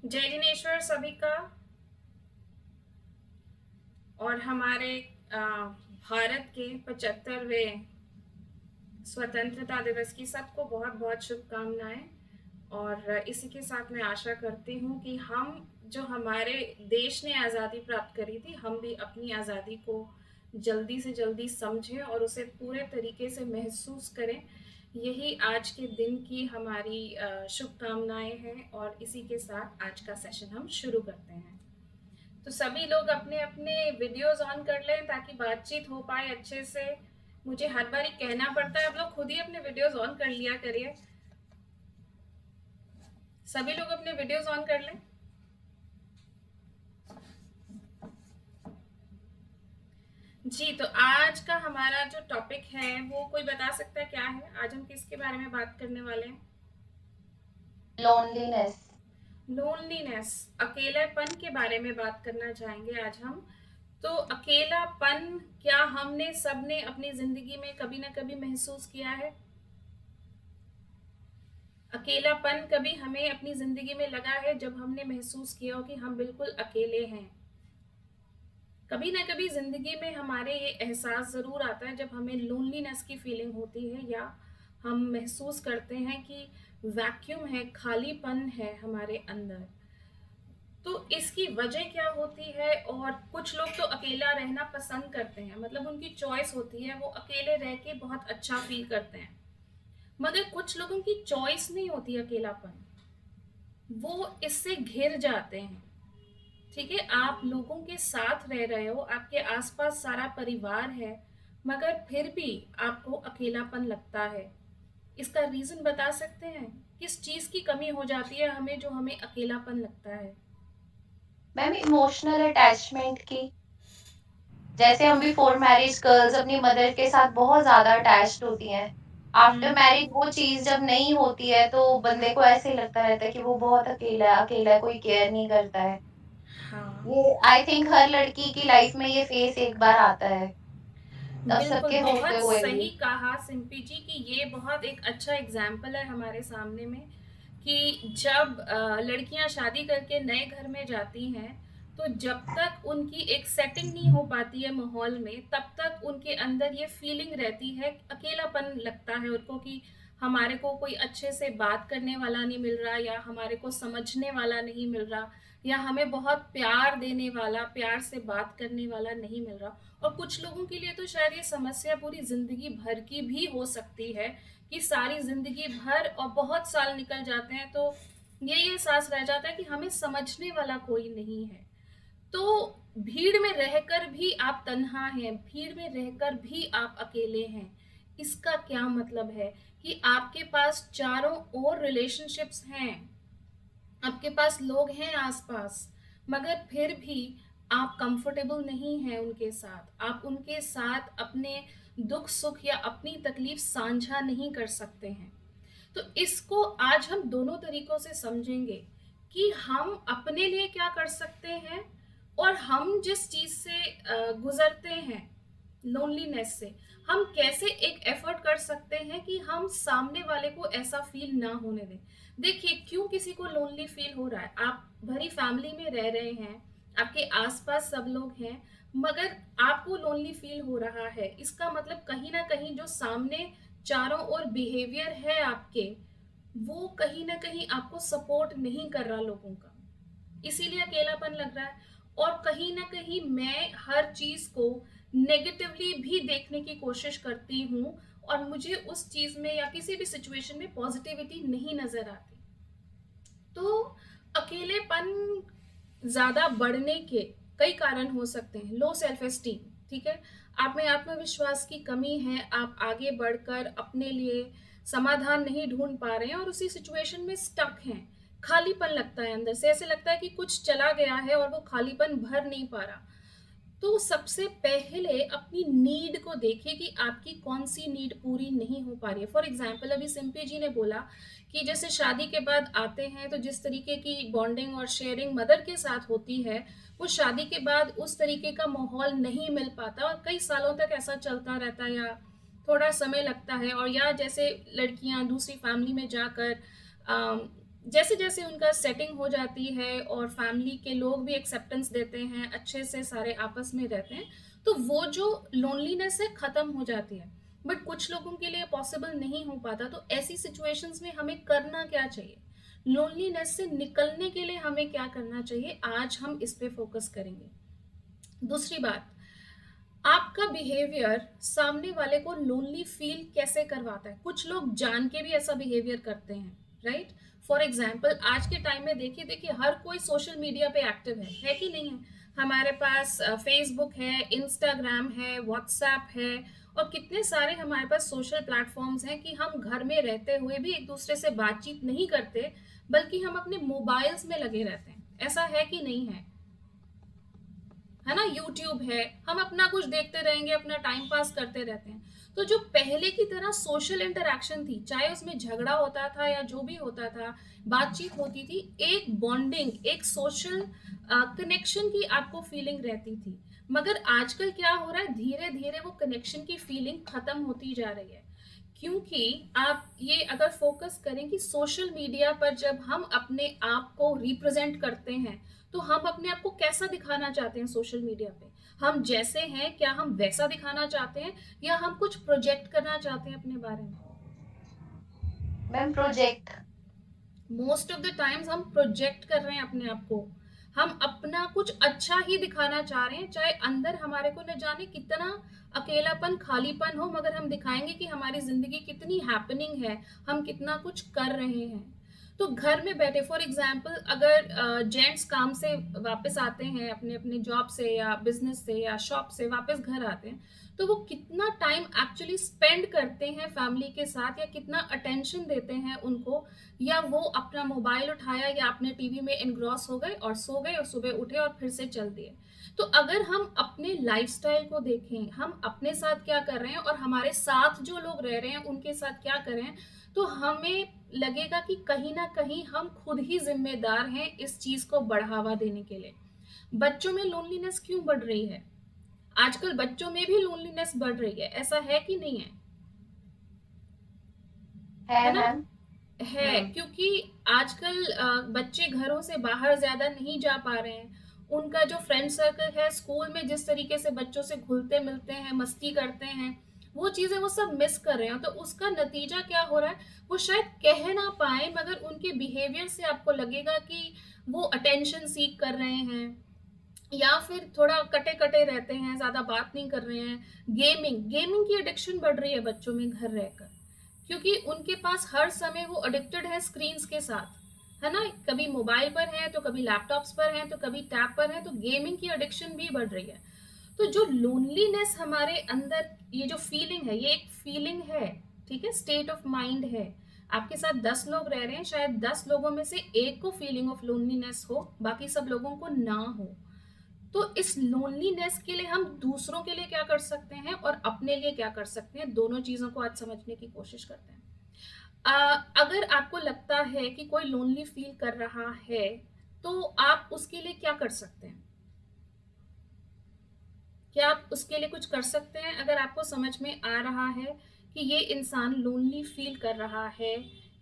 जय जिनेश्वर सभी का। और हमारे भारत के 75वें स्वतंत्रता दिवस की सबको बहुत बहुत शुभकामनाएं। और इसी के साथ मैं आशा करती हूँ कि हम जो हमारे देश ने आज़ादी प्राप्त करी थी, हम भी अपनी आज़ादी को जल्दी से जल्दी समझें और उसे पूरे तरीके से महसूस करें। यही आज के दिन की हमारी शुभकामनाएं हैं। और इसी के साथ आज का सेशन हम शुरू करते हैं। तो सभी लोग अपने अपने वीडियोस ऑन कर लें ताकि बातचीत हो पाए अच्छे से। मुझे हर बारी कहना पड़ता है, आप लोग खुद ही अपने वीडियोस ऑन कर लिया करिए। सभी लोग अपने वीडियोस ऑन कर लें। जी, तो आज का हमारा जो टॉपिक है वो कोई बता सकता है क्या है? आज हम किसके बारे में बात करने वाले हैं? लोनलीनेस। लोनलीनेस, अकेलेपन के बारे में बात करना चाहेंगे आज हम। तो अकेलापन क्या हमने सबने अपनी जिंदगी में कभी ना कभी महसूस किया है? अकेलापन कभी हमें अपनी जिंदगी में लगा है जब हमने महसूस किया हो कि हम बिल्कुल अकेले हैं? कभी ना कभी जिंदगी में हमारे ये एहसास जरूर आता है जब हमें लोनलीनेस की फीलिंग होती है, या हम महसूस करते हैं कि वैक्यूम है, खालीपन है हमारे अंदर। तो इसकी वजह क्या होती है? और कुछ लोग तो अकेला रहना पसंद करते हैं, मतलब उनकी चॉइस होती है, वो अकेले रह के बहुत अच्छा फील करते हैं। मगर कुछ लोगों की चॉइस नहीं होती अकेलापन, वो इससे घिर जाते हैं। ठीक है, आप लोगों के साथ रह रहे हो, आपके आसपास सारा परिवार है, मगर फिर भी आपको अकेलापन लगता है। इसका रीजन बता सकते हैं? किस चीज की कमी हो जाती है हमें जो हमें अकेलापन लगता है? मैम, इमोशनल अटैचमेंट की। जैसे हम बिफोर मैरिज गर्ल्स अपनी मदर के साथ बहुत ज्यादा अटैच्ड होती हैं। After hmm. मैरिज वो चीज जब नहीं होती है तो बंदे को ऐसे लगता रहता है कि वो बहुत अकेला है, कोई केयर नहीं करता है। हाँ, ये आई थिंक हर लड़की की लाइफ में ये फेस एक बार आता है, अब बिल्कुल सबके होते बहुत हुए सही भी। कहा सिंपी जी कि ये बहुत एक अच्छा एग्जाम्पल है हमारे सामने में कि जब लड़कियां शादी करके नए घर में जाती हैं, तो जब तक उनकी एक सेटिंग नहीं हो पाती है माहौल में, तब तक उनके अंदर ये फीलिंग रहती है, अकेलापन लगता है उनको कि हमारे को कोई अच्छे से बात करने वाला नहीं मिल रहा, या हमारे को समझने वाला नहीं मिल रहा, या हमें बहुत प्यार देने वाला, प्यार से बात करने वाला नहीं मिल रहा। और कुछ लोगों के लिए तो शायद ये समस्या पूरी जिंदगी भर की भी हो सकती है, कि सारी जिंदगी भर और बहुत साल निकल जाते हैं, तो ये एहसास रह जाता है कि हमें समझने वाला कोई नहीं है। तो भीड़ में रहकर भी आप तन्हा हैं, भीड़ में रहकर भी आप अकेले हैं। इसका क्या मतलब है? कि आपके पास चारों ओर रिलेशनशिप्स हैं, आपके पास लोग हैं आसपास, मगर फिर भी आप कंफर्टेबल नहीं हैं उनके साथ, आप उनके साथ अपने दुख सुख या अपनी तकलीफ साझा नहीं कर सकते हैं। तो इसको आज हम दोनों तरीकों से समझेंगे कि हम अपने लिए क्या कर सकते हैं, और हम जिस चीज से गुजरते हैं, लोनलीनेस से, हम कैसे एक एफर्ट कर सकते हैं कि हम सामने वाले को ऐसा फील ना होने दें। देखिए, क्यों किसी को लोनली फील हो रहा है? आप भरी फैमिली में रह रहे हैं, आपके आसपास सब लोग हैं, मगर आपको लोनली फील हो रहा है, इसका मतलब कहीं ना कहीं जो सामने चारों ओर बिहेवियर है आपके, वो कहीं ना कहीं आपको सपोर्ट नहीं कर रहा लोगों का, इसीलिए अकेलापन लग रहा है। और कहीं ना कहीं मैं हर चीज को नेगेटिवली भी देखने की कोशिश करती हूँ, और मुझे उस चीज में या किसी भी सिचुएशन में पॉजिटिविटी नहीं नजर आती। तो अकेलेपन ज्यादा बढ़ने के कई कारण हो सकते हैं। लो सेल्फ एस्टीम, ठीक है, आप में आत्मविश्वास की कमी है, आप आगे बढ़कर अपने लिए समाधान नहीं ढूंढ पा रहे हैं और उसी सिचुएशन में स्टक हैं। खालीपन लगता है अंदर से, ऐसे लगता है कि कुछ चला गया है और वो खालीपन भर नहीं पा रहा। तो सबसे पहले अपनी नीड को देखिए कि आपकी कौन सी नीड पूरी नहीं हो पा रही है। फॉर एग्जाम्पल, अभी सिंपी जी ने बोला कि जैसे शादी के बाद आते हैं तो जिस तरीके की बॉन्डिंग और शेयरिंग मदर के साथ होती है, वो शादी के बाद उस तरीके का माहौल नहीं मिल पाता, और कई सालों तक ऐसा चलता रहता है, या थोड़ा समय लगता है। और या जैसे लड़कियां दूसरी फैमिली में जाकर जैसे जैसे उनका सेटिंग हो जाती है और फैमिली के लोग भी एक्सेप्टेंस देते हैं, अच्छे से सारे आपस में रहते हैं, तो वो जो लोनलीनेस है ख़त्म हो जाती है। बट कुछ लोगों के लिए पॉसिबल नहीं हो पाता, तो ऐसी सिचुएशंस में हमें करना क्या चाहिए? लोनलीनेस से निकलने के लिए हमें क्या करना चाहिए? आज हम इस पे फोकस करेंगे। दूसरी बात, आपका बिहेवियर सामने वाले को लोनली फील कैसे करवाता है? कुछ लोग जान के भी ऐसा बिहेवियर करते हैं, राइट? फॉर एग्जाम्पल आज के टाइम में देखिए देखिए हर कोई सोशल मीडिया पे एक्टिव है कि नहीं है? हमारे पास फेसबुक है, इंस्टाग्राम है, व्हाट्सएप है, और कितने सारे हमारे पास सोशल प्लेटफॉर्म्स हैं कि हम घर में रहते हुए भी एक दूसरे से बातचीत नहीं करते, बल्कि हम अपने मोबाइल्स में लगे रहते हैं। ऐसा है कि नहीं है ना? यूट्यूब है, हम अपना कुछ देखते रहेंगे, अपना टाइम पास करते रहते हैं। तो जो पहले की तरह सोशल इंटरेक्शन थी, चाहे उसमें झगड़ा होता था या जो भी होता था, बातचीत होती थी, एक बॉन्डिंग, एक सोशल कनेक्शन की आपको फीलिंग रहती थी। मगर आजकल क्या हो रहा है, धीरे धीरे वो कनेक्शन की फीलिंग खत्म होती जा रही है। क्योंकि आप ये अगर फोकस करें कि सोशल मीडिया पर जब हम अपने आप को रिप्रेजेंट करते हैं, तो हम अपने आप को कैसा दिखाना चाहते हैं सोशल मीडिया पे? हम जैसे हैं, क्या हम वैसा दिखाना चाहते हैं, या हम कुछ प्रोजेक्ट करना चाहते हैं अपने बारे में? Ma'am project. Most of the times हम प्रोजेक्ट कर रहे हैं अपने आप को। हम अपना कुछ अच्छा ही दिखाना चाह रहे हैं, चाहे अंदर हमारे को न जाने कितना अकेलापन, खालीपन हो, मगर हम दिखाएंगे कि हमारी जिंदगी कितनी हैपनिंग है, हम कितना कुछ कर रहे हैं। तो घर में बैठे, फॉर एग्जाम्पल, अगर जेंट्स काम से वापस आते हैं, अपने अपने जॉब से या बिजनेस से या शॉप से वापस घर आते हैं, तो वो कितना टाइम एक्चुअली स्पेंड करते हैं फैमिली के साथ, या कितना अटेंशन देते हैं उनको, या वो अपना मोबाइल उठाया या अपने टीवी में इनग्रॉस हो गए और सो गए और सुबह उठे और फिर से चल दिए। तो अगर हम अपने लाइफस्टाइल को देखें, हम अपने साथ क्या कर रहे हैं और हमारे साथ जो लोग रह रहे हैं उनके साथ क्या कर रहे हैं, तो हमें लगेगा कि कहीं ना कहीं हम खुद ही जिम्मेदार हैं इस चीज को बढ़ावा देने के लिए। बच्चों में लोनलीनेस क्यों बढ़ रही है? आजकल बच्चों में भी लोनलीनेस बढ़ रही है, ऐसा है कि नहीं है? है है ना? मैम। है, क्योंकि आजकल बच्चे घरों से बाहर ज्यादा नहीं जा पा रहे हैं। उनका जो फ्रेंड सर्कल है, स्कूल में जिस तरीके से बच्चों से घुलते मिलते हैं, मस्ती करते हैं, वो चीजें वो सब मिस कर रहे हैं। तो उसका नतीजा क्या हो रहा है, वो शायद कह ना पाए, मगर उनके बिहेवियर से आपको लगेगा कि वो अटेंशन सीख कर रहे हैं, या फिर थोड़ा कटे कटे रहते हैं, ज्यादा बात नहीं कर रहे हैं। गेमिंग गेमिंग की एडिक्शन बढ़ रही है बच्चों में घर रहकर, क्योंकि उनके पास हर समय वो अडिक्टेड है स्क्रीन्स के साथ, है ना? कभी मोबाइल पर है, तो कभी लैपटॉप्स पर है, तो कभी टैब पर है, तो गेमिंग की एडिक्शन भी बढ़ रही है। तो जो लोनलीनेस हमारे अंदर, ये जो फीलिंग है, ये एक फीलिंग है, ठीक है, स्टेट ऑफ माइंड है। आपके साथ 10 लोग रह रहे हैं, शायद 10 लोगों में से एक को फीलिंग ऑफ लोनलीनेस हो, बाकी सब लोगों को ना हो। तो इस लोनलीनेस के लिए हम दूसरों के लिए क्या कर सकते हैं और अपने लिए क्या कर सकते हैं, दोनों चीजों को आज समझने की कोशिश करते हैं। अगर आपको लगता है कि कोई लोनली फील कर रहा है, तो आप उसके लिए क्या कर सकते हैं? क्या आप उसके लिए कुछ कर सकते हैं? अगर आपको समझ में आ रहा है कि ये इंसान लोनली फील कर रहा है,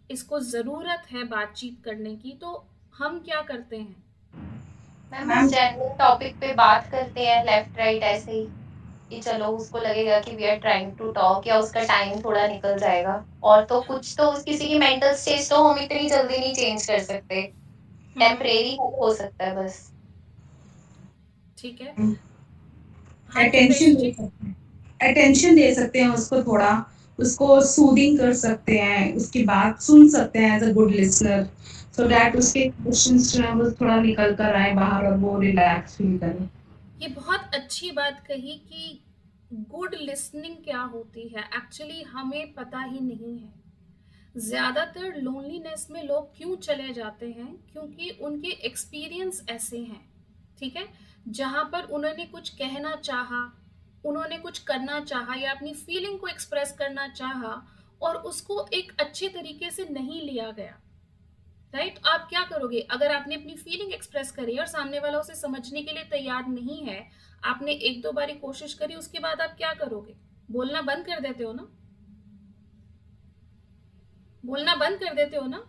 इसको ज़रूरत है बातचीत करने की, तो हम क्या करते हैं? मैम हम जनरल टॉपिक पे बात करते हैं लेफ्ट राइट ऐसे ही, कि चलो उसको लगेगा कि we are trying to talk, या उसका टाइम थोड़ा निकल जाएगा। और तो कुछ तो किसी की मेंटल स्टेज तो हम इतनी जल्दी नहीं चेंज कर सकते, हम्म। टेम्परेरी हो सकता है बस। ठीक है। हाँ जी अटेंशन प्रेषी दे जी। सकते हैं, अटेंशन दे सकते हैं उसको थोड़ा, उसको सूदिंग कर सकते हैं, उसकी बात सुन सकते हैं as a good listener, so that उसके इमोशंस जो है वो थोड़ा निकल कर आए बाहर और वो रिलैक्स फील करे। ये बहुत अच्छी बात कही कि गुड लिसनिंग क्या होती है, एक्चुअली हमें पता ही नहीं है। ज़्यादातर लोनलीनेस में लोग क्यों चले जाते हैं, क्योंकि उनके एक्सपीरियंस ऐसे हैं, ठीक है, जहाँ पर उन्होंने कुछ कहना चाहा, उन्होंने कुछ करना चाहा, या अपनी फीलिंग को एक्सप्रेस करना चाहा, और उसको एक अच्छे तरीके से नहीं लिया गया। राइट? आप क्या करोगे अगर आपने अपनी फीलिंग एक्सप्रेस करी और सामने वाला उसे समझने के लिए तैयार नहीं है? आपने एक दो बारी कोशिश करी, उसके बाद आप क्या करोगे? बोलना बंद कर देते हो ना? बोलना बंद कर देते हो ना?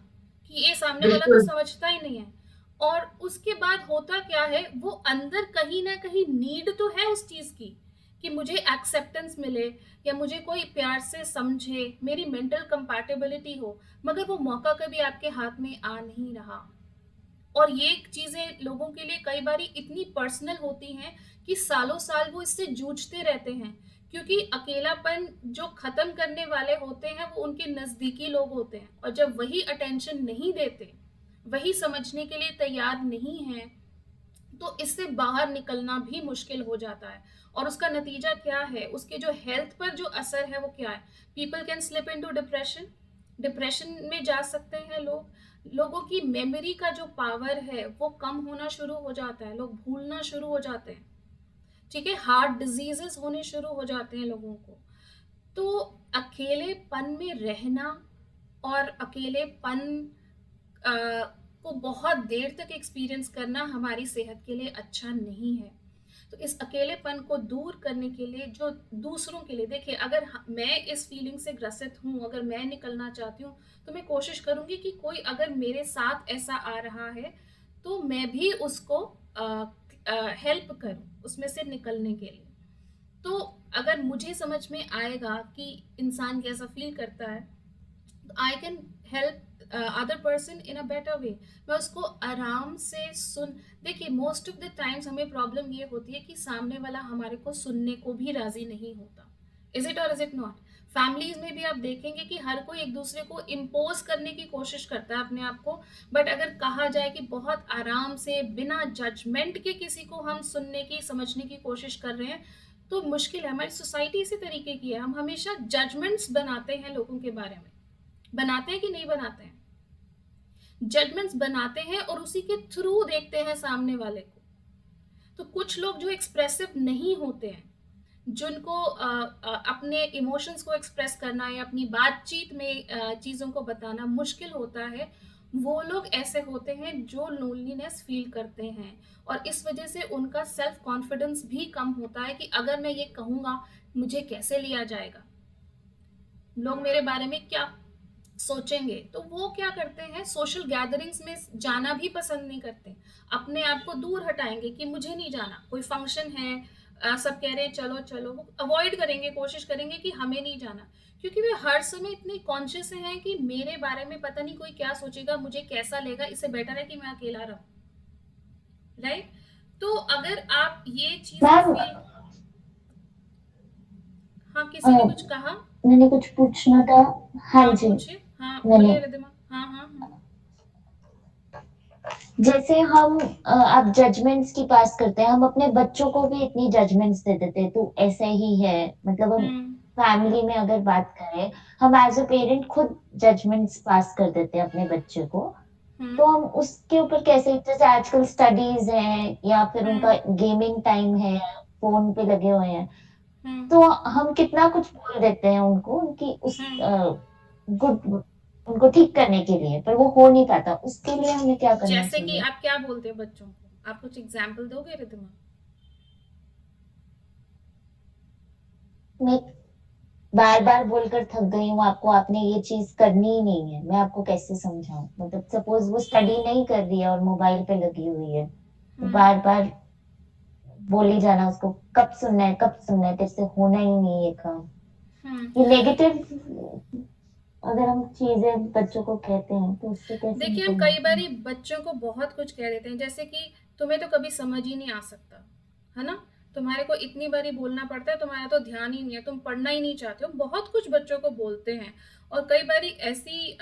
कि ये सामने वाला तो बिल्कुल समझता ही नहीं है। और उसके बाद होता क्या है, वो अंदर कहीं ना कहीं नीड तो है उस चीज की कि मुझे एक्सेप्टेंस मिले या मुझे कोई प्यार से समझे, मेरी मेंटल कंपैटिबिलिटी हो, मगर वो मौका कभी आपके हाथ में आ नहीं रहा। और ये चीजें लोगों के लिए कई बार इतनी पर्सनल होती हैं कि सालों साल वो इससे जूझते रहते हैं, क्योंकि अकेलापन जो खत्म करने वाले होते हैं वो उनके नजदीकी लोग होते हैं, और जब वही अटेंशन नहीं देते, वही समझने के लिए तैयार नहीं है, तो इससे बाहर निकलना भी मुश्किल हो जाता है। और उसका नतीजा क्या है, उसके जो हेल्थ पर जो असर है वो क्या है, people can slip into depression, depression में जा सकते हैं लोग, लोगों की मेमोरी का जो पावर है वो कम होना शुरू हो जाता है, लोग भूलना शुरू हो जाते हैं, ठीक है, हार्ट डिजीजेस होने शुरू हो जाते हैं लोगों को। तो अकेलेपन में रहना और अकेलेपन अ, को बहुत देर तक एक्सपीरियंस करना हमारी सेहत के लिए अच्छा नहीं है। तो इस अकेलेपन को दूर करने के लिए, जो दूसरों के लिए, देखिए अगर मैं इस फीलिंग से ग्रसित हूँ, अगर मैं निकलना चाहती हूँ, तो मैं कोशिश करूंगी कि कोई अगर मेरे साथ ऐसा आ रहा है तो मैं भी उसको हेल्प करूं उसमें से निकलने के लिए। तो अगर मुझे समझ में आएगा कि इंसान कैसा फील करता है, I can help other person in a better way. मैं उसको आराम से सुन, देखिए मोस्ट ऑफ द टाइम्स हमें प्रॉब्लम ये होती है कि सामने वाला हमारे को सुनने को भी राजी नहीं होता। इज इट और इज इट नॉट? फैमिलीज में भी आप देखेंगे कि हर कोई एक दूसरे को इम्पोज करने की कोशिश करता है अपने आप को, बट अगर कहा जाए कि बहुत आराम से बिना जजमेंट के किसी को हम सुनने की समझने की कोशिश कर रहे हैं, तो मुश्किल है। हमारी सोसाइटी इसी तरीके की है, हम हमेशा जजमेंट्स बनाते हैं लोगों के बारे में। बनाते हैं कि नहीं बनाते हैं? जजमेंट्स बनाते हैं और उसी के थ्रू देखते हैं सामने वाले को। तो कुछ लोग जो एक्सप्रेसिव नहीं होते हैं, जिनको अपने इमोशंस को एक्सप्रेस करना या अपनी बातचीत में चीज़ों को बताना मुश्किल होता है, वो लोग ऐसे होते हैं जो लोनलीनेस फील करते हैं, और इस वजह से उनका सेल्फ कॉन्फिडेंस भी कम होता है कि अगर मैं ये कहूँगा मुझे कैसे लिया जाएगा, लोग मेरे बारे में क्या सोचेंगे। तो वो क्या करते हैं, सोशल गैदरिंग्स में जाना भी पसंद नहीं करते, अपने आप को दूर हटाएंगे कि मुझे नहीं जाना, कोई फंक्शन है सब कह रहे हैं चलो चलो, वो अवॉइड करेंगे, कोशिश करेंगे कि हमें नहीं जाना, क्योंकि वे हर समय इतने कॉन्शियस हैं कि मेरे बारे में पता नहीं कोई क्या सोचेगा, मुझे कैसा लेगा, इससे बेटर है कि मैं अकेला रहूं। राइट? तो अगर आप ये चीजें मैम। फील, हाँ किसी ने कुछ कहा? मैंने कुछ पूछना था। हाँ हाँ जी। पूछिए, हाँ मैंने बोलिए रिद्धिमा। हाँ हाँ हाँ। जैसे हम आप जजमेंट्स की पास करते हैं, हम अपने बच्चों को भी इतनी जजमेंट्स दे देते हैं, तो ऐसे ही है। मतलब हम हम्म फैमिली में अगर बात करें, हम एज अ पेरेंट खुद जजमेंट्स पास कर देते हैं अपने बच्चे को। हम्म तो हम उसके ऊपर कैसे, जैसे आजकल स्टडीज हैं या फिर उनका हम्म गेमिंग टाइम है, फोन पे लगे हुए हैं, हम्म तो हम कितना कुछ बोल देते हैं उनको, उनकी उस हम्म गुड, उनको ठीक करने के लिए, पर वो हो नहीं पाता। उसके लिए हमें क्या करना जैसे कि चाहिए? आप क्या बोलते हो बच्चों को, आप कुछ एग्जाम्पल दोगे रिद्धिमा? मैं बार बार बोलकर थक गई हूँ आपको, आपने ये चीज करनी ही नहीं है, मैं आपको कैसे समझाऊं? मतलब सपोज वो स्टडी नहीं कर रही है और मोबाइल पे लगी हुई है, तो हम्म बार बार बोली जाना उसको, कब सुनना है, कब सुनना है, तेरे से होना ही नहीं ये काम। हम्म ये नेगेटिव अगर हम चीजें बच्चों को कहते हैं, तो उससे कैसे देखिए हम निकलना कई बार चाहिए? बच्चों को बहुत कुछ कह देते हैं, जैसे कि तुम्हें तो कभी समझ ही नहीं आ सकता, है ना, तुम्हारे को इतनी बारी बोलना पड़ता है, तुम्हारा तो ध्यान ही नहीं है, तुम पढ़ना ही नहीं चाहते हो, बहुत कुछ बच्चों को बोलते हैं। और कई बारी ऐसी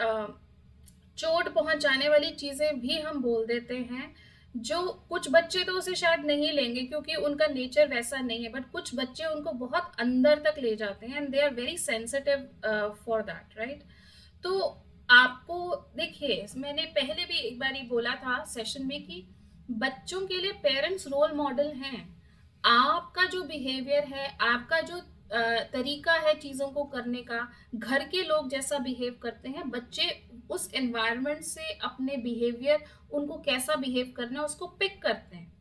चोट पहुंचाने वाली चीजें भी हम बोल देते हैं, जो कुछ बच्चे तो उसे शायद नहीं लेंगे क्योंकि उनका नेचर वैसा नहीं है, बट कुछ बच्चे उनको बहुत अंदर तक ले जाते हैं and they are very sensitive for that, right? तो आपको, देखिए मैंने पहले भी एक बार बोला था सेशन में कि बच्चों के लिए पेरेंट्स रोल मॉडल हैं। आपका जो बिहेवियर है, आपका जो तरीका है चीज़ों को करने का, घर के लोग जैसा बिहेव करते हैं, बच्चे उस एनवायरनमेंट से अपने बिहेवियर, उनको कैसा बिहेव करना है उसको पिक करते हैं।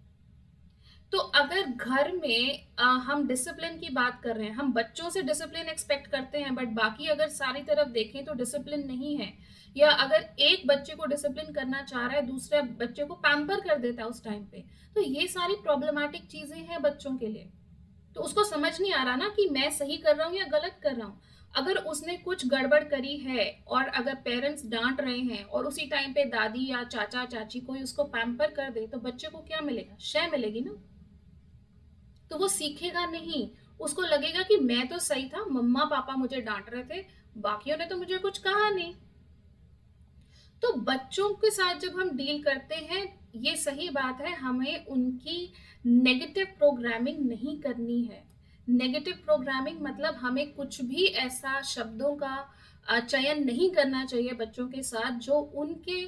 तो अगर घर में हम डिसिप्लिन की बात कर रहे हैं, हम बच्चों से डिसिप्लिन एक्सपेक्ट करते हैं, बट बाकी अगर सारी तरफ देखें तो डिसिप्लिन नहीं है, या अगर एक बच्चे को डिसिप्लिन करना चाह रहा है, दूसरे बच्चे को पैम्पर कर देता है उस टाइम पे, तो ये सारी प्रॉब्लमैटिक चीजें हैं बच्चों के लिए। तो उसको समझ नहीं आ रहा ना कि मैं सही कर रहा हूँ या गलत कर रहा हूँ। अगर उसने कुछ गड़बड़ करी है और अगर पेरेंट्स डांट रहे हैं और उसी टाइम पे दादी या चाचा चाची कोई उसको पैम्पर कर दे, तो बच्चे को क्या मिलेगा? शय मिलेगी ना। तो वो सीखेगा नहीं, उसको लगेगा कि मैं तो सही था, मम्मा पापा मुझे डांट रहे थे, बाकियों ने तो मुझे कुछ कहा नहीं। तो बच्चों के साथ जब हम डील करते हैं, ये सही बात है, हमें उनकी नेगेटिव प्रोग्रामिंग नहीं करनी है। नेगेटिव प्रोग्रामिंग मतलब हमें कुछ भी ऐसा शब्दों का चयन नहीं करना चाहिए बच्चों के साथ जो उनके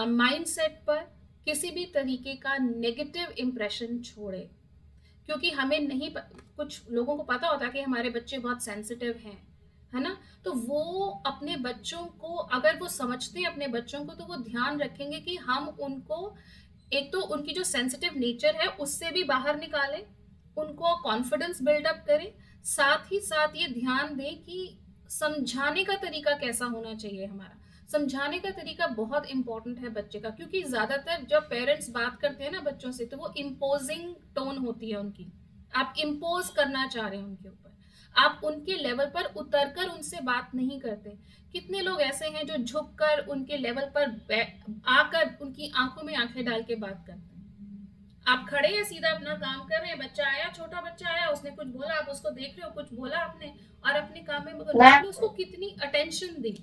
माइंडसेट पर किसी भी तरीके का नेगेटिव इम्प्रेशन छोड़े। क्योंकि हमें नहीं कुछ लोगों को पता होता है कि हमारे बच्चे बहुत सेंसिटिव हैं, है ना? तो वो अपने बच्चों को, अगर वो समझते हैं अपने बच्चों को, तो वो ध्यान रखेंगे कि हम उनको एक तो उनकी जो सेंसिटिव नेचर है उससे भी बाहर निकालें, उनको कॉन्फिडेंस बिल्डअप करें, साथ ही साथ ये ध्यान दें कि समझाने का तरीका कैसा होना चाहिए। हमारा समझाने का तरीका बहुत इंपॉर्टेंट है बच्चे का, क्योंकि ज्यादातर जब पेरेंट्स बात करते हैं ना बच्चों से, तो वो इम्पोजिंग टोन होती है उनकी। आप इम्पोज करना चाह रहे हैं उनके ऊपर, आप उनके लेवल पर उतरकर उनसे बात नहीं करते। कितने लोग ऐसे हैं जो झुककर उनके लेवल पर आकर उनकी आंखों में आंखें डाल के बात करते हैं। आप खड़े हैं, सीधा अपना काम कर रहे हैं, बच्चा आया, छोटा बच्चा आया, उसने कुछ बोला, आप उसको देख रहे हो, कुछ बोला आपने और अपने काम में मगन, आपने उसको कितनी अटेंशन दी।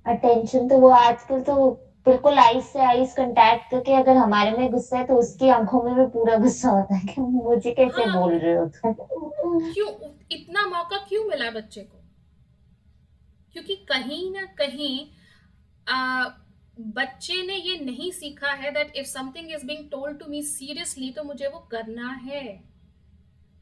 अटेंशन तो वो आजकल तो बिल्कुल आईज से आईज कांटेक्ट करके, अगर हमारे में गुस्सा है तो उसकी आंखों में भी पूरा गुस्सा होता है कि मुझे कैसे हाँ, बोल रहे हो तुम। क्यों इतना मौका क्यों मिला बच्चे को? क्योंकि कहीं ना कहीं बच्चे ने ये नहीं सीखा है that if something is being told to me seriously, तो मुझे वो करना है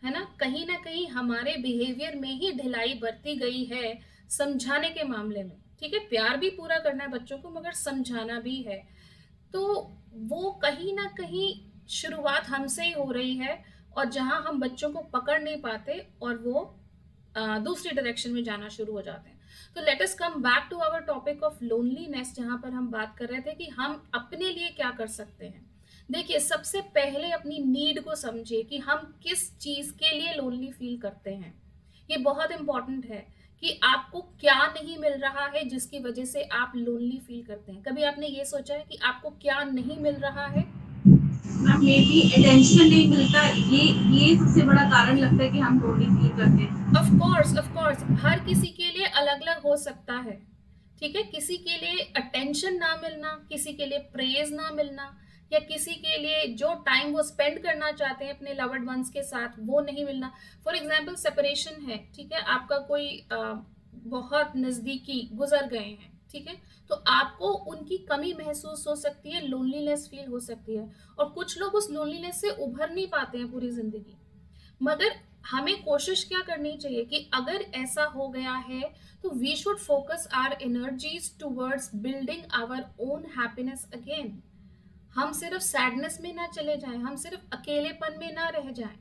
ना? कहीं ना कहीं हमारे बिहेवियर में ही ढिलाई बरती गई है समझाने के मामले में। ठीक है, प्यार भी पूरा करना है बच्चों को, मगर समझाना भी है। तो वो कहीं ना कहीं शुरुआत हमसे ही हो रही है, और जहां हम बच्चों को पकड़ नहीं पाते और वो दूसरी डायरेक्शन में जाना शुरू हो जाते हैं। तो let us come back to our topic of loneliness, जहां पर हम बात कर रहे थे कि हम अपने लिए क्या कर सकते हैं। देखिए, सबसे पहले अपनी नीड को समझिए कि हम किस चीज के लिए लोनली फील करते हैं। ये बहुत इंपॉर्टेंट है कि आपको क्या नहीं मिल रहा है जिसकी वजह से आप लोनली फील करते हैं। कभी आपने ये सोचा है कि आपको क्या नहीं मिल रहा है? मे बी अटेंशन नहीं मिलता, ये सबसे बड़ा कारण लगता है कि हम लोनली फील करते हैं। ऑफ कोर्स हर किसी के लिए अलग अलग हो सकता है। ठीक है, किसी के लिए अटेंशन ना मिलना, किसी के लिए प्रेज ना मिलना, या किसी के लिए जो टाइम वो स्पेंड करना चाहते हैं अपने लवर्ड वंस के साथ वो नहीं मिलना। फॉर एग्जाम्पल सेपरेशन है, ठीक है, आपका कोई बहुत नजदीकी गुजर गए हैं, ठीक है, तो आपको उनकी कमी महसूस हो सकती है, लोनलीनेस फील हो सकती है, और कुछ लोग उस लोनलीनेस से उभर नहीं पाते हैं पूरी जिंदगी। मगर हमें कोशिश क्या करनी चाहिए कि अगर ऐसा हो गया है तो we should focus our energies towards building our own happiness again. हम सिर्फ सैडनेस में ना चले जाएं, हम सिर्फ अकेलेपन में ना रह जाएं,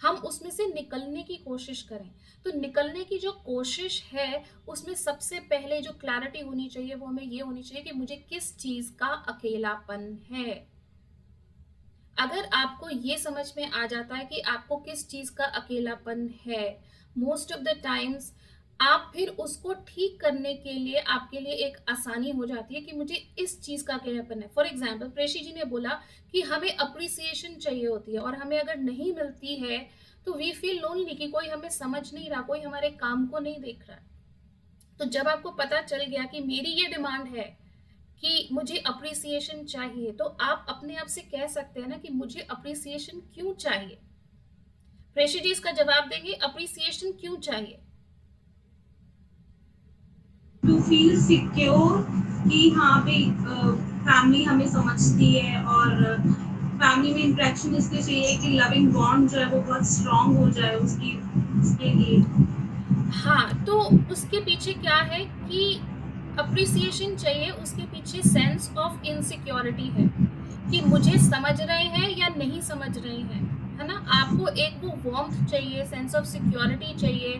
हम उसमें से निकलने की कोशिश करें। तो निकलने की जो कोशिश है उसमें सबसे पहले जो क्लैरिटी होनी चाहिए वो हमें ये होनी चाहिए कि मुझे किस चीज का अकेलापन है। अगर आपको ये समझ में आ जाता है कि आपको किस चीज का अकेलापन है, मोस्ट ऑफ द टाइम्स आप फिर उसको ठीक करने के लिए आपके लिए एक आसानी हो जाती है कि मुझे इस चीज का अकेलापन है। फॉर एग्जाम्पल, प्रेषी जी ने बोला कि हमें अप्रिसिएशन चाहिए होती है, और हमें अगर नहीं मिलती है तो वी फील लोनली कि कोई हमें समझ नहीं रहा, कोई हमारे काम को नहीं देख रहा। तो जब आपको पता चल गया कि मेरी ये डिमांड है कि मुझे अप्रिसिएशन चाहिए, तो आप अपने आप से कह सकते हैं ना कि मुझे अप्रिसिएशन क्यों चाहिए। प्रेषी जी इसका जवाब देंगे, अप्रिसिएशन क्यों चाहिए? टू फील सिक्योर कि हाँ भाई फैमिली हमें समझती है, और फैमिली में इंटरेक्शन इसलिए चाहिए कि लविंग बॉन्ड जो है वो बहुत स्ट्रांग हो जाए उसके लिए। हाँ, तो उसके पीछे क्या है कि अप्रिसिएशन चाहिए, उसके पीछे सेंस ऑफ इनसिक्योरिटी है कि मुझे समझ रहे हैं या नहीं समझ रहे हैं, है ना? आपको एक वो वार्मथ चाहिए, सेंस ऑफ सिक्योरिटी चाहिए,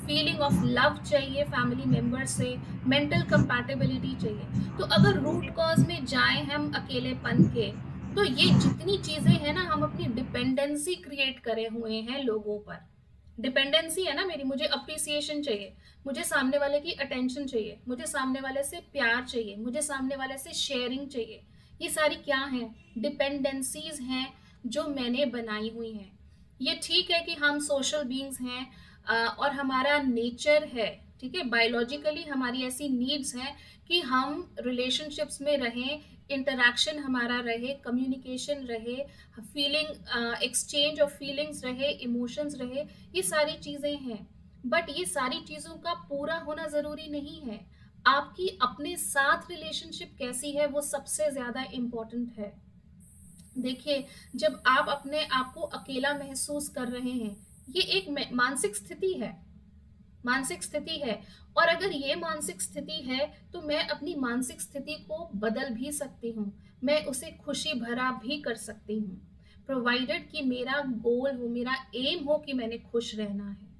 फीलिंग ऑफ लव चाहिए फैमिली मेंबर से, मेंटल कंपैटिबिलिटी चाहिए। तो अगर रूट कॉज में जाएं हम अकेलेपन के, तो ये जितनी चीजें हैं ना, हम अपनी डिपेंडेंसी क्रिएट करे हुए हैं लोगों पर। डिपेंडेंसी है ना मेरी, मुझे अप्रिसिएशन चाहिए, मुझे सामने वाले की अटेंशन चाहिए, मुझे सामने वाले से प्यार चाहिए, मुझे सामने वाले से शेयरिंग चाहिए। ये सारी क्या हैं? डिपेंडेंसीज हैं जो मैंने बनाई हुई हैं। ये ठीक है कि हम सोशल बीइंग्स हैं, और हमारा नेचर है, ठीक है, बायोलॉजिकली हमारी ऐसी नीड्स हैं कि हम रिलेशनशिप्स में रहें, इंटरेक्शन हमारा रहे, कम्युनिकेशन रहे, फीलिंग एक्सचेंज ऑफ फीलिंग्स रहे, इमोशंस रहे, ये सारी चीज़ें हैं। बट ये सारी चीज़ों का पूरा होना ज़रूरी नहीं है। आपकी अपने साथ रिलेशनशिप कैसी है, वो सबसे ज़्यादा इम्पोर्टेंट है। देखिए, जब आप अपने आप को अकेला महसूस कर रहे हैं, ये एक मानसिक स्थिति है, मानसिक स्थिति है। और अगर ये मानसिक स्थिति है, तो मैं अपनी मानसिक स्थिति को बदल भी सकती हूँ, मैं उसे खुशी भरा भी कर सकती हूँ, प्रोवाइडेड कि मेरा गोल हो, मेरा एम हो कि मैंने खुश रहना है।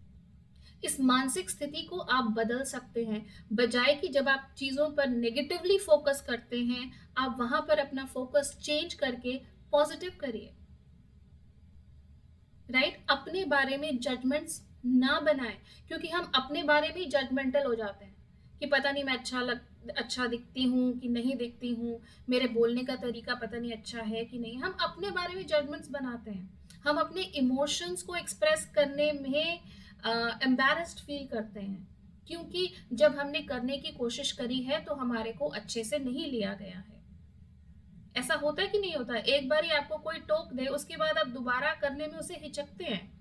इस मानसिक स्थिति को आप बदल सकते हैं, बजाय कि जब आप चीज़ों पर नेगेटिवली फोकस करते हैं, आप वहां पर अपना फोकस चेंज करके पॉजिटिव करिए। राइट? अपने बारे में जजमेंट्स ना बनाएं, क्योंकि हम अपने बारे में जजमेंटल हो जाते हैं कि पता नहीं मैं अच्छा दिखती हूँ कि नहीं दिखती हूँ, मेरे बोलने का तरीका पता नहीं अच्छा है कि नहीं। हम अपने बारे में जजमेंट्स बनाते हैं, हम अपने इमोशंस को एक्सप्रेस करने में एम्बैरेस्ड फील करते हैं, क्योंकि जब हमने करने की कोशिश करी है तो हमारे को अच्छे से नहीं लिया गया है। ऐसा होता है कि नहीं होता? एक बार ही आपको कोई टोक दे, उसके बाद आप दोबारा करने में उसे हिचकते हैं,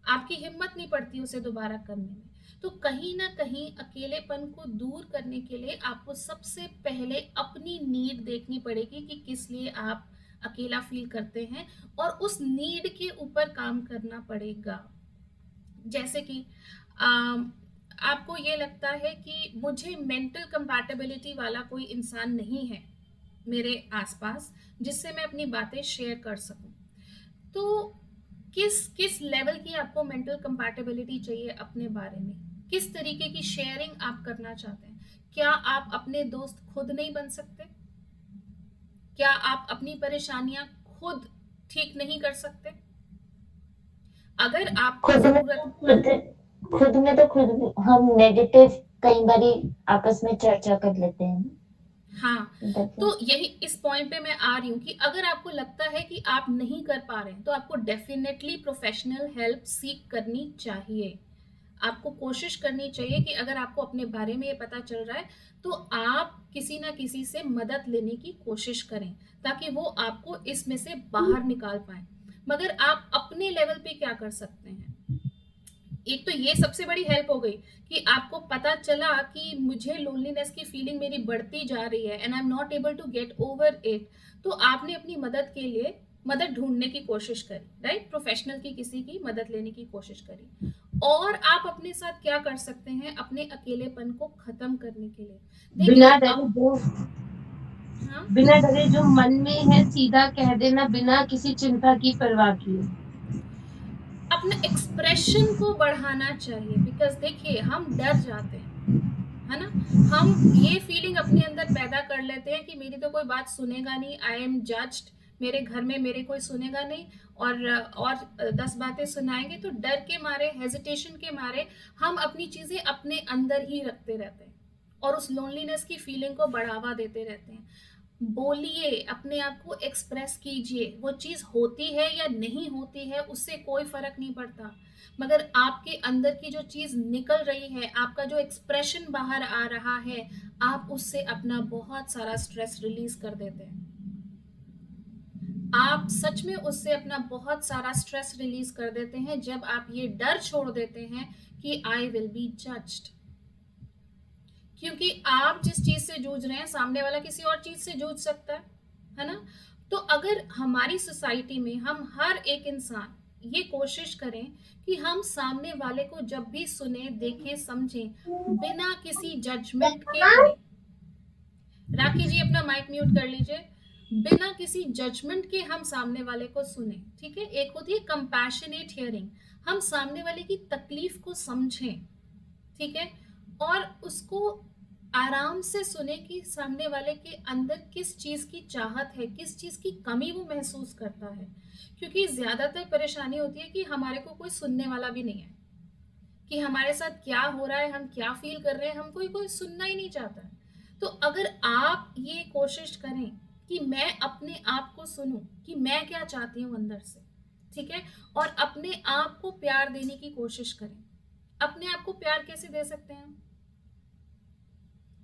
आपकी हिम्मत नहीं पड़ती उसे दोबारा करने में। तो कहीं ना कहीं अकेलेपन को दूर करने के लिए आपको सबसे पहले अपनी नीड देखनी पड़ेगी कि किस लिए आप अकेला फील करते हैं, और उस नीड के ऊपर काम करना पड़ेगा। जैसे कि आपको ये लगता है कि मुझे मेंटल कंपैटिबिलिटी वाला कोई इंसान नहीं है मेरे आसपास जिससे मैं अपनी बातें शेयर कर सकूं, तो किस किस लेवल की आपको मेंटल कंपैटिबिलिटी चाहिए अपने बारे में, किस तरीके की शेयरिंग आप करना चाहते हैं? क्या आप अपने दोस्त खुद नहीं बन सकते? क्या आप अपनी परेशानियां खुद ठीक नहीं कर सकते? अगर आपको खुद में जरूरत खुद हम नेगेटिव कई बारी आपस में चर्चा कर लेते हैं। हाँ, तो यही इस पॉइंट पे मैं आ रही हूँ कि अगर आपको लगता है कि आप नहीं कर पा रहे हैं, तो आपको डेफिनेटली प्रोफेशनल हेल्प सीख करनी चाहिए। आपको कोशिश करनी चाहिए कि अगर आपको अपने बारे में ये पता चल रहा है, तो आप किसी ना किसी से मदद लेने की कोशिश करें, ताकि वो आपको इसमें से बाहर निकाल पाए। मगर आप अपने लेवल पे क्या कर सकते हैं? एक तो ये सबसे बड़ी हेल्प हो गई कि आपको पता चला कि मुझे लोनलीनेस की फीलिंग मेरी बढ़ती जा रही है and I am not able to get over it. तो आपने अपनी मदद के लिए मदद ढूंढने की कोशिश करी, राइट? प्रोफेशनल की किसी की मदद लेने की कोशिश करी। और आप अपने साथ क्या कर सकते हैं अपने अकेलेपन को खत्म करने के लिए? बिना डरे हाँ, बिना डरे जो मन में है सीधा कह देना, बिना किसी चिंता की परवाह किए। अपने एक्सप्रेशन को बढ़ाना चाहिए, बिकॉज देखिए हम डर जाते हैं, है ना? हम ये फीलिंग अपने अंदर पैदा कर लेते हैं कि मेरी तो कोई बात सुनेगा नहीं, आई एम जज्ड, मेरे घर में मेरे कोई सुनेगा नहीं, और 10 बातें सुनाएंगे। तो डर के मारे, हेजिटेशन के मारे हम अपनी चीजें अपने अंदर ही रखते रहते हैं और उस लोनलीनेस की फीलिंग को बढ़ावा देते रहते हैं। बोलिए, अपने आप को एक्सप्रेस कीजिए, वो चीज होती है या नहीं होती है उससे कोई फर्क नहीं पड़ता, मगर आपके अंदर की जो चीज निकल रही है, आपका जो एक्सप्रेशन बाहर आ रहा है, आप उससे अपना बहुत सारा स्ट्रेस रिलीज कर देते हैं। आप सच में उससे अपना बहुत सारा स्ट्रेस रिलीज कर देते हैं जब आप ये डर छोड़ देते हैं कि आई विल बी जज्ड। क्योंकि आप जिस चीज से जूझ रहे हैं, सामने वाला किसी और चीज से जूझ सकता है ना? तो अगर हमारी सोसाइटी में हम हर एक इंसान ये कोशिश करें कि हम सामने वाले को जब भी सुने, देखें, समझें, बिना किसी जजमेंट के करें। राखी जी अपना माइक म्यूट कर लीजिए। बिना किसी जजमेंट के हम सामने वाले को सुने, ठीक है। एक होती है कंपैशनेट हियरिंग, हम सामने वाले की तकलीफ को समझें, ठीक है, और उसको आराम से सुने कि सामने वाले के अंदर किस चीज की चाहत है, किस चीज की कमी वो महसूस करता है। क्योंकि ज्यादातर परेशानी होती है कि हमारे को कोई सुनने वाला भी नहीं है, कि हमारे साथ क्या हो रहा है, हम क्या फील कर रहे हैं, हमको कोई सुनना ही नहीं चाहता है। तो अगर आप ये कोशिश करें कि मैं अपने आप को सुनूं कि मैं क्या चाहती हूँ अंदर से, ठीक है, और अपने आप को प्यार देने की कोशिश करें। अपने आप को प्यार कैसे दे सकते हैं?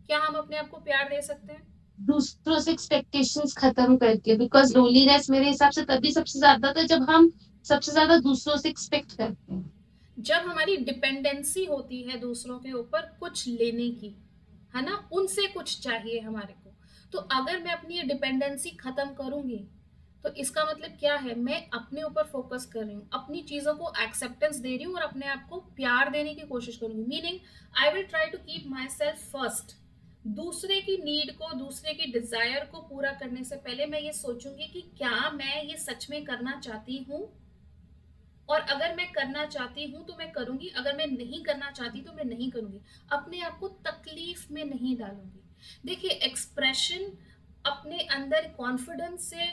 क्या हम अपने आप को प्यार दे सकते हैं? दूसरों से एक्सपेक्टेशंस खत्म करके, बिकॉज लोनलीनेस मेरे हिसाब से तभी सबसे ज्यादा था जब हम सबसे ज्यादा दूसरों से एक्सपेक्ट करते हैं। जब हमारी डिपेंडेंसी होती है दूसरों के ऊपर कुछ लेने की, है ना, उनसे कुछ चाहिए हमारे को। तो अगर मैं अपनी ये डिपेंडेंसी खत्म करूंगी तो इसका मतलब क्या है, मैं अपने ऊपर फोकस कर रही हूँ, अपनी चीजों को एक्सेप्टेंस दे रही हूँ और अपने आप को प्यार देने की कोशिश करूंगी। Meaning I will try to keep myself first. दूसरे की नीड को, दूसरे की डिजायर को पूरा करने से पहले मैं ये सोचूंगी कि क्या मैं ये सच में करना चाहती हूँ, और अगर मैं करना चाहती हूँ तो मैं करूंगी, अगर मैं नहीं करना चाहती तो मैं नहीं करूंगी। अपने आप को तकलीफ में नहीं डालूंगी। देखिए, एक्सप्रेशन अपने अंदर कॉन्फिडेंस से,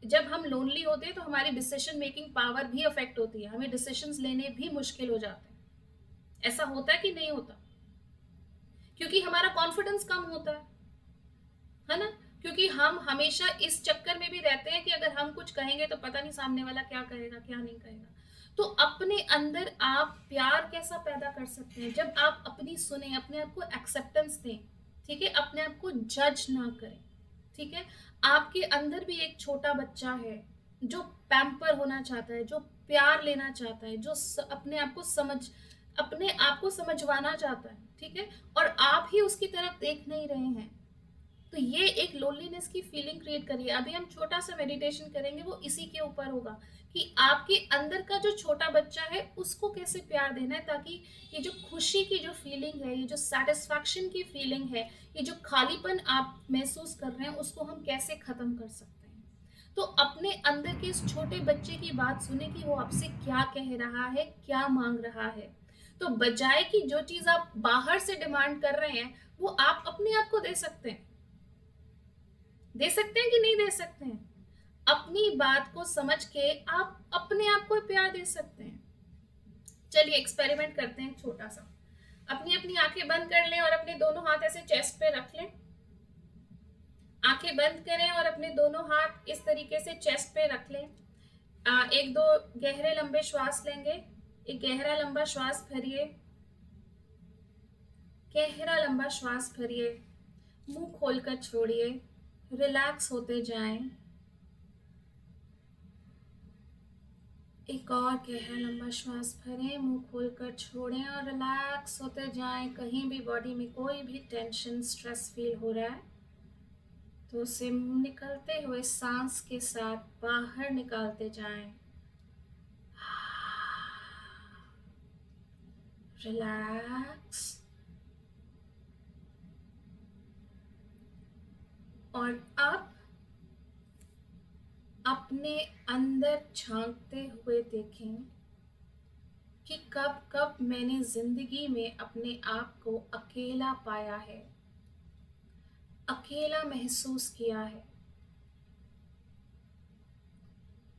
जब हम लोनली होते हैं तो हमारी डिसीजन मेकिंग पावर भी अफेक्ट होती है, हमें डिसीजंस लेने भी मुश्किल हो जाते हैं। ऐसा होता है कि नहीं होता? क्योंकि हमारा कॉन्फिडेंस कम होता है ना। क्योंकि हम हमेशा इस चक्कर में भी रहते हैं कि अगर हम कुछ कहेंगे तो पता नहीं सामने वाला क्या कहेगा, क्या नहीं कहेगा। तो अपने अंदर आप प्यार कैसा पैदा कर सकते हैं? जब आप अपनी सुने, अपने आप को एक्सेप्टेंस दें, ठीक है, अपने आप को जज ना करें, ठीक है। आपके अंदर भी एक छोटा बच्चा है जो पैम्पर होना चाहता है, जो प्यार लेना चाहता है, जो अपने आप को समझवाना चाहता है, ठीक है, और आप ही उसकी तरफ देख नहीं रहे हैं। तो ये एक लोनलीनेस की फीलिंग क्रिएट करिए। अभी हम छोटा सा मेडिटेशन करेंगे, वो इसी के ऊपर होगा कि आपके अंदर का जो छोटा बच्चा है उसको कैसे प्यार देना है, ताकि ये जो खुशी की जो फीलिंग है, ये जो सेटिस्फैक्शन की फीलिंग है, ये जो खालीपन आप महसूस कर रहे हैं, उसको हम कैसे खत्म कर सकते हैं। तो अपने अंदर के इस छोटे बच्चे की बात सुने कि वो आपसे क्या कह रहा है, क्या मांग रहा है। तो बजाय कि जो चीज आप बाहर से डिमांड कर रहे हैं वो आप अपने आप को दे सकते हैं। दे सकते हैं कि नहीं दे सकते हैं? अपनी बात को समझ के आप अपने आप को प्यार दे सकते हैं। चलिए एक्सपेरिमेंट करते हैं छोटा सा। अपनी अपनी आंखें बंद कर लें और अपने दोनों हाथ ऐसे चेस्ट पे रख लें। आंखें बंद करें और अपने दोनों हाथ इस तरीके से चेस्ट पे रख लें। एक दो गहरे लंबे श्वास लेंगे। एक गहरा लंबा श्वास भरिए, गहरा लंबा श्वास भरिए, मुंह खोलकर छोड़िए, रिलैक्स होते जाएं। एक और गहरा लंबा श्वास भरें, मुंह खोलकर छोड़ें और रिलैक्स होते जाएं। कहीं भी बॉडी में कोई भी टेंशन, स्ट्रेस फील हो रहा है तो उसे निकलते हुए सांस के साथ बाहर निकालते जाएं। रिलैक्स। और अब अपने अंदर झांकते हुए देखें कि कब कब मैंने जिंदगी में अपने आप को अकेला पाया है, अकेला महसूस किया है।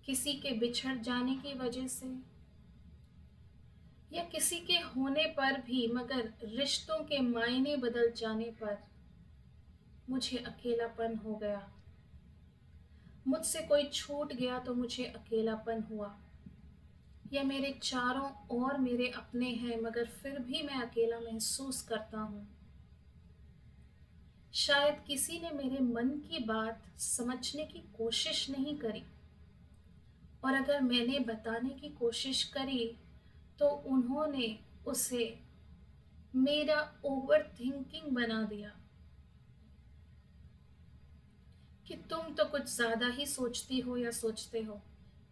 किसी के बिछड़ जाने की वजह से या किसी के होने पर भी, मगर रिश्तों के मायने बदल जाने पर मुझे अकेलापन हो गया। मुझसे कोई छूट गया तो मुझे अकेलापन हुआ, या मेरे चारों ओर मेरे अपने हैं मगर फिर भी मैं अकेला महसूस करता हूँ। शायद किसी ने मेरे मन की बात समझने की कोशिश नहीं करी, और अगर मैंने बताने की कोशिश करी तो उन्होंने उसे मेरा ओवर थिंकिंग बना दिया कि तुम तो कुछ ज्यादा ही सोचती हो या सोचते हो,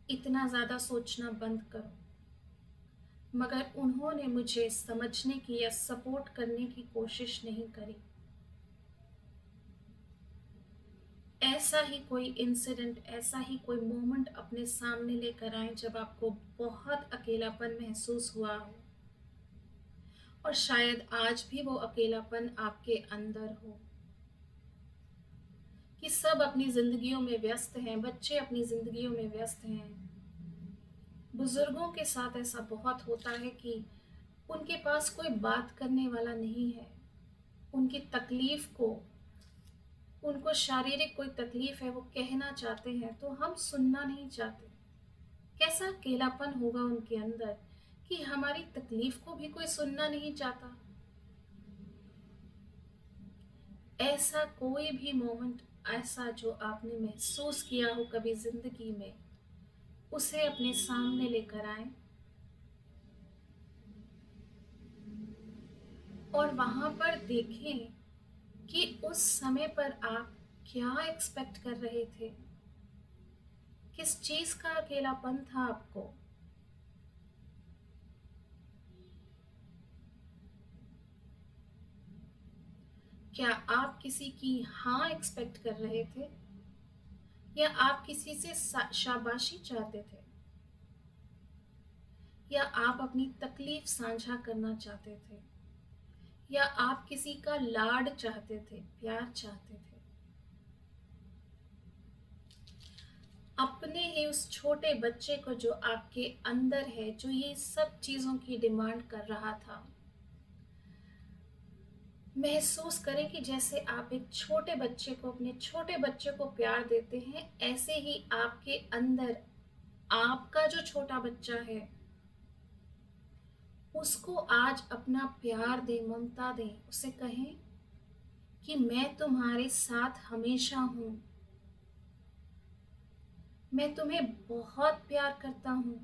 इतना ज्यादा सोचना बंद करो। मगर उन्होंने मुझे समझने की या सपोर्ट करने की कोशिश नहीं करी। ऐसा ही कोई इंसिडेंट, ऐसा ही कोई मोमेंट अपने सामने लेकर आएं जब आपको बहुत अकेलापन महसूस हुआ हो, और शायद आज भी वो अकेलापन आपके अंदर हो, कि सब अपनी जिंदगियों में व्यस्त हैं, बच्चे अपनी जिंदगियों में व्यस्त हैं। बुजुर्गों के साथ ऐसा बहुत होता है कि उनके पास कोई बात करने वाला नहीं है। उनकी तकलीफ को, उनको शारीरिक कोई तकलीफ है, वो कहना चाहते हैं तो हम सुनना नहीं चाहते। कैसा अकेलापन होगा उनके अंदर कि हमारी तकलीफ को भी कोई सुनना नहीं चाहता। ऐसा कोई भी मोमेंट, ऐसा जो आपने महसूस किया हो कभी जिंदगी में, उसे अपने सामने लेकर आए और वहां पर देखें कि उस समय पर आप क्या एक्सपेक्ट कर रहे थे, किस चीज का अकेलापन था आपको। क्या आप किसी की हाँ एक्सपेक्ट कर रहे थे, या आप किसी से शाबाशी चाहते थे, या आप अपनी तकलीफ साझा करना चाहते थे, या आप किसी का लाड चाहते थे, प्यार चाहते थे। अपने ही उस छोटे बच्चे को जो आपके अंदर है, जो ये सब चीजों की डिमांड कर रहा था, महसूस करें कि जैसे आप एक छोटे बच्चे को, अपने छोटे बच्चे को प्यार देते हैं, ऐसे ही आपके अंदर आपका जो छोटा बच्चा है, उसको आज अपना प्यार दें, ममता दें। उसे कहें कि मैं तुम्हारे साथ हमेशा हूं, मैं तुम्हें बहुत प्यार करता हूं,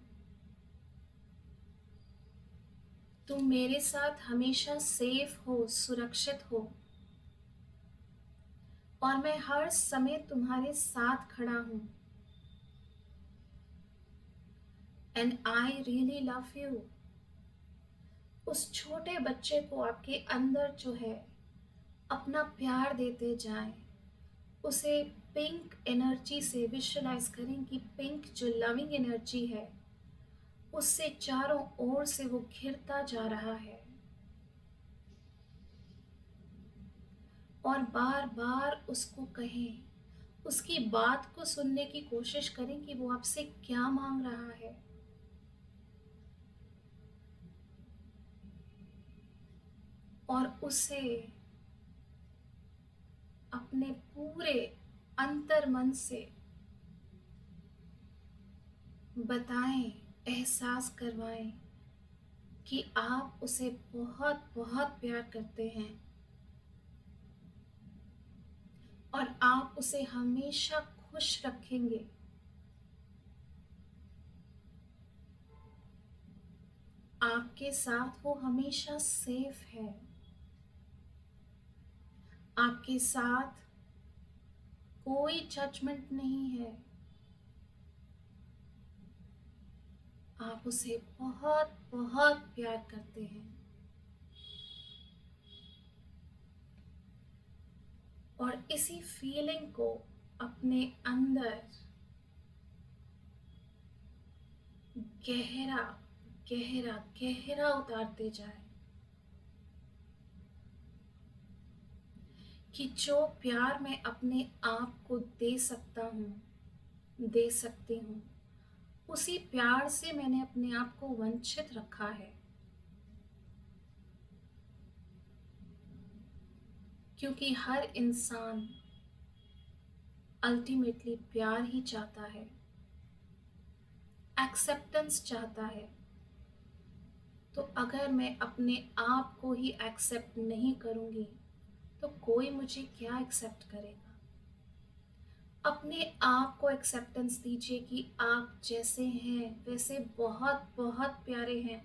तुम मेरे साथ हमेशा सेफ हो, सुरक्षित हो, और मैं हर समय तुम्हारे साथ खड़ा हूं। And I really love you. उस छोटे बच्चे को आपके अंदर जो है अपना प्यार देते जाएं। उसे पिंक एनर्जी से विजुअलाइज करें कि पिंक जो लविंग एनर्जी है, उससे चारों ओर से वो घिरता जा रहा है, और बार बार उसको कहें, उसकी बात को सुनने की कोशिश करें कि वो आपसे क्या मांग रहा है। और उसे अपने पूरे अंतर मन से बताएं, एहसास करवाएं कि आप उसे बहुत बहुत प्यार करते हैं, और आप उसे हमेशा खुश रखेंगे। आपके साथ वो हमेशा सेफ है। आपके साथ कोई जजमेंट नहीं है। आप उसे बहुत बहुत प्यार करते हैं, और इसी फीलिंग को अपने अंदर गहरा गहरा गहरा उतारते जाए, कि जो प्यार मैं अपने आप को दे सकता हूँ, दे सकती हूँ, उसी प्यार से मैंने अपने आप को वंचित रखा है। क्योंकि हर इंसान अल्टीमेटली प्यार ही चाहता है, एक्सेप्टेंस चाहता है। तो अगर मैं अपने आप को ही एक्सेप्ट नहीं करूंगी, तो कोई मुझे क्या एक्सेप्ट करेगा। अपने आप को एक्सेप्टेंस दीजिए कि आप जैसे हैं वैसे बहुत बहुत प्यारे हैं।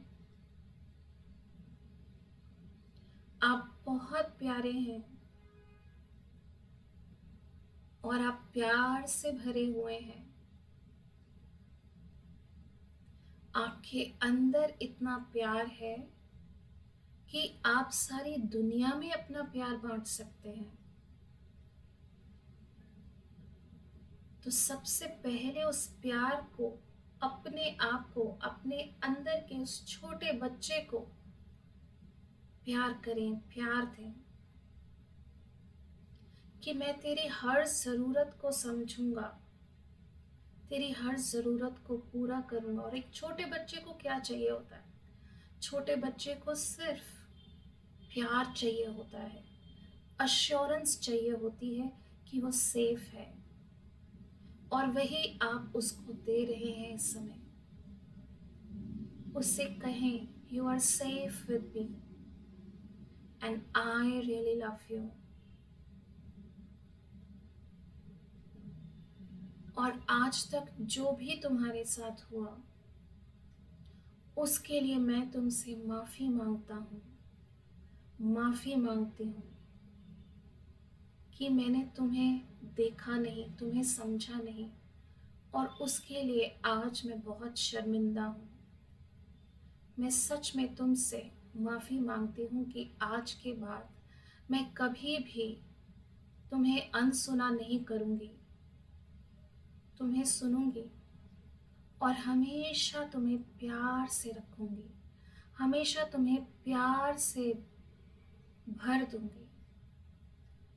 आप बहुत प्यारे हैं, और आप प्यार से भरे हुए हैं। आपके अंदर इतना प्यार है कि आप सारी दुनिया में अपना प्यार बांट सकते हैं। तो सबसे पहले उस प्यार को, अपने आप को, अपने अंदर के उस छोटे बच्चे को प्यार करें, प्यार दें कि मैं तेरी हर ज़रूरत को समझूंगा, तेरी हर ज़रूरत को पूरा करूंगा। और एक छोटे बच्चे को क्या चाहिए होता है? छोटे बच्चे को सिर्फ प्यार चाहिए होता है, अश्योरेंस चाहिए होती है कि वो सेफ है, और वही आप उसको दे रहे हैं इस समय। उससे कहें, you are safe with me and I really love you. और आज तक जो भी तुम्हारे साथ हुआ उसके लिए मैं तुमसे माफ़ी मांगता हूँ, माफ़ी मांगती हूँ कि मैंने तुम्हें देखा नहीं, तुम्हें समझा नहीं, और उसके लिए आज मैं बहुत शर्मिंदा हूँ। मैं सच में तुमसे माफ़ी मांगती हूँ कि आज के बाद मैं कभी भी तुम्हें अनसुना नहीं करूँगी, तुम्हें सुनूंगी और हमेशा तुम्हें प्यार से रखूँगी, हमेशा तुम्हें प्यार से भर दूँगी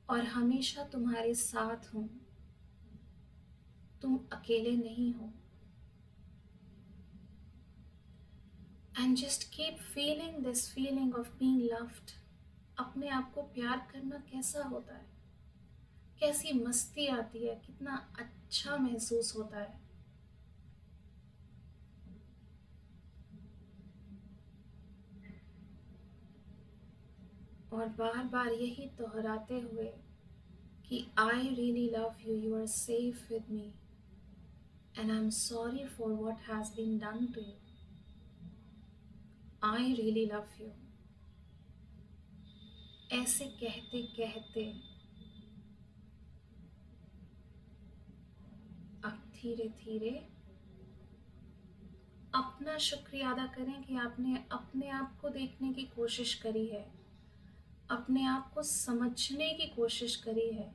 और हमेशा तुम्हारे साथ हूँ। तुम अकेले नहीं हो। And just keep feeling this feeling of being loved. अपने आप को प्यार करना कैसा होता है, कैसी मस्ती आती है, कितना अच्छा महसूस होता है। और बार बार यही दोहराते हुए कि I really love you, you are safe with me and I'm sorry for what has been done to you. I really love you. ऐसे कहते कहते अब धीरे धीरे अपना शुक्रिया अदा करें कि आपने अपने आप को देखने की कोशिश करी है, अपने आप को समझने की कोशिश करी है,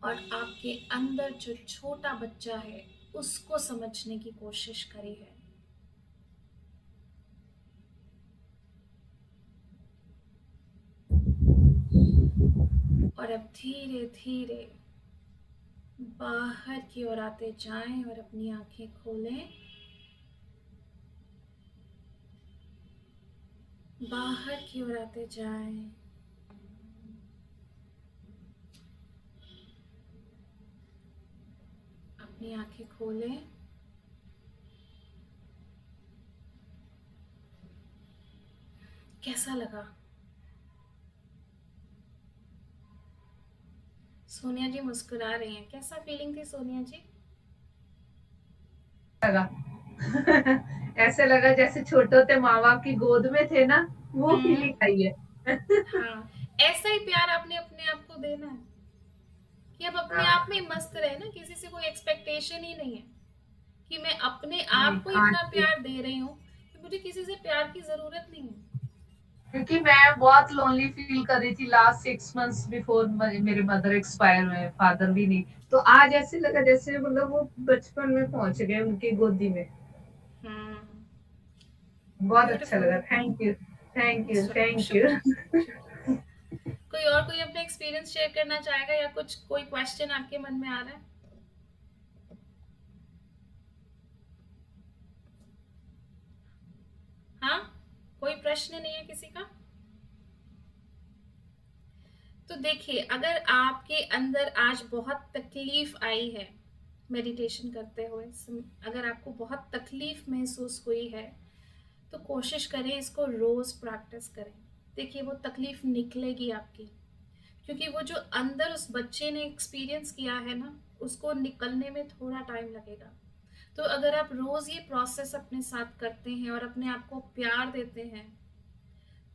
और आपके अंदर जो छोटा बच्चा है उसको समझने की कोशिश करी है। और अब धीरे धीरे बाहर की ओर आते जाएं और अपनी आंखें खोलें। बाहर की ओर आते जाएं। अपनी आंखें खोलें। कैसा लगा? सोनिया जी मुस्कुरा रही हैं। कैसा फीलिंग थी सोनिया जी? लगा ऐसे लगा जैसे छोटे होते माँ बाप की गोद में थे ना, वो फीलिंग आई है। हाँ, ऐसा ही प्यार आपने अपने आप को देना है कि अब अपने हाँ। आप में ही मस्त रहे ना, किसी से कोई एक्सपेक्टेशन ही नहीं है कि मैं अपने आप को हाँ इतना जी। प्यार दे रही हूँ कि मुझे किसी से प्यार की जरूरत नहीं है। क्योंकि मैं बहुत लोनली फील कर रही थी लास्ट 6 मंथ्स बिफोर मेरे मदर एक्सपायर हुए, फादर भी नहीं। तो आज ऐसे लगा जैसे मतलब वो बचपन में पहुंच गए उनकी गोदी में। बहुत अच्छा लगा। Thank you, thank you, thank you. कोई और कोई अपना एक्सपीरियंस शेयर करना चाहेगा या कुछ कोई क्वेश्चन आपके मन में आ रहा है? हाँ, कोई प्रश्न नहीं है किसी का? तो देखिए, अगर आपके अंदर आज बहुत तकलीफ आई है मेडिटेशन करते हुए, अगर आपको बहुत तकलीफ महसूस हुई है, तो कोशिश करें इसको रोज प्रैक्टिस करें। देखिए वो तकलीफ निकलेगी आपकी, क्योंकि वो जो अंदर उस बच्चे ने एक्सपीरियंस किया है ना, उसको निकलने में थोड़ा टाइम लगेगा। तो अगर आप रोज ये प्रोसेस अपने साथ करते हैं और अपने आप को प्यार देते हैं,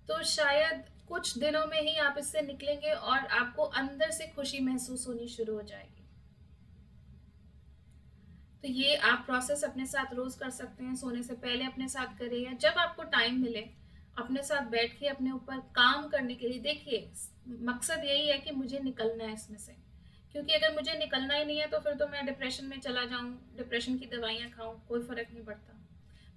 तो शायद कुछ दिनों में ही आप इससे निकलेंगे और आपको अंदर से खुशी महसूस होनी शुरू हो जाएगी। तो ये आप प्रोसेस अपने साथ रोज कर सकते हैं। सोने से पहले अपने साथ करिए, या जब आपको टाइम मिले अपने साथ बैठ के अपने ऊपर काम करने के लिए। देखिए मकसद यही है कि मुझे निकलना है इसमें से, क्योंकि अगर मुझे निकलना ही नहीं है तो फिर तो मैं डिप्रेशन में चला जाऊँ, डिप्रेशन की दवाइयाँ खाऊँ, कोई फ़र्क नहीं पड़ता।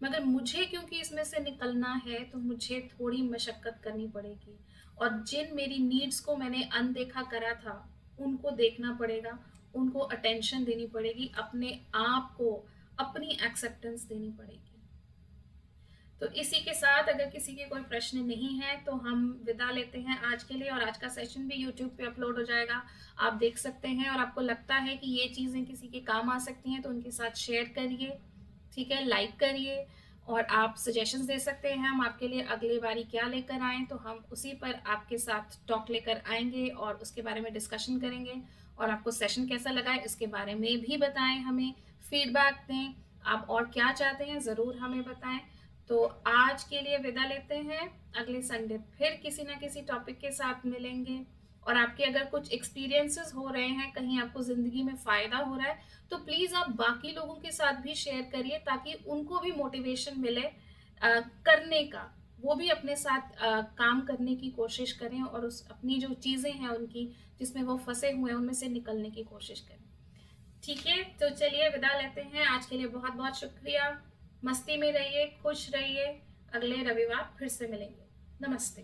मगर मुझे क्योंकि इसमें से निकलना है तो मुझे थोड़ी मशक्क़त करनी पड़ेगी, और जिन मेरी नीड्स को मैंने अनदेखा करा था, उनको देखना पड़ेगा, उनको अटेंशन देनी पड़ेगी, अपने आप को अपनी एक्सेप्टेंस देनी पड़ेगी। तो इसी के साथ अगर किसी के कोई प्रश्न नहीं है तो हम विदा लेते हैं आज के लिए, और आज का सेशन भी यूट्यूब पे अपलोड हो जाएगा, आप देख सकते हैं। और आपको लगता है कि ये चीज़ें किसी के काम आ सकती हैं तो उनके साथ शेयर करिए, ठीक है, लाइक करिए, और आप सजेशंस दे सकते हैं हम आपके लिए अगली बारी क्या लेकर आएँ, तो हम उसी पर आपके साथ टॉक लेकर आएंगे और उसके बारे में डिस्कशन करेंगे। और आपको सेशन कैसा लगा है इसके बारे में भी बताएं, हमें फीडबैक दें, आप और क्या चाहते हैं ज़रूर हमें बताएं। तो आज के लिए विदा लेते हैं, अगले संडे फिर किसी ना किसी टॉपिक के साथ मिलेंगे। और आपके अगर कुछ एक्सपीरियंसेस हो रहे हैं, कहीं आपको ज़िंदगी में फ़ायदा हो रहा है, तो प्लीज़ आप बाकी लोगों के साथ भी शेयर करिए ताकि उनको भी मोटिवेशन मिले करने का, वो भी अपने साथ काम करने की कोशिश करें और उस अपनी जो चीज़ें हैं उनकी जिसमें वो फंसे हुए हैं उनमें से निकलने की कोशिश करें। ठीक है, तो चलिए विदा लेते हैं, आज के लिए बहुत बहुत शुक्रिया। मस्ती में रहिए, खुश रहिए, अगले रविवार फिर से मिलेंगे। नमस्ते।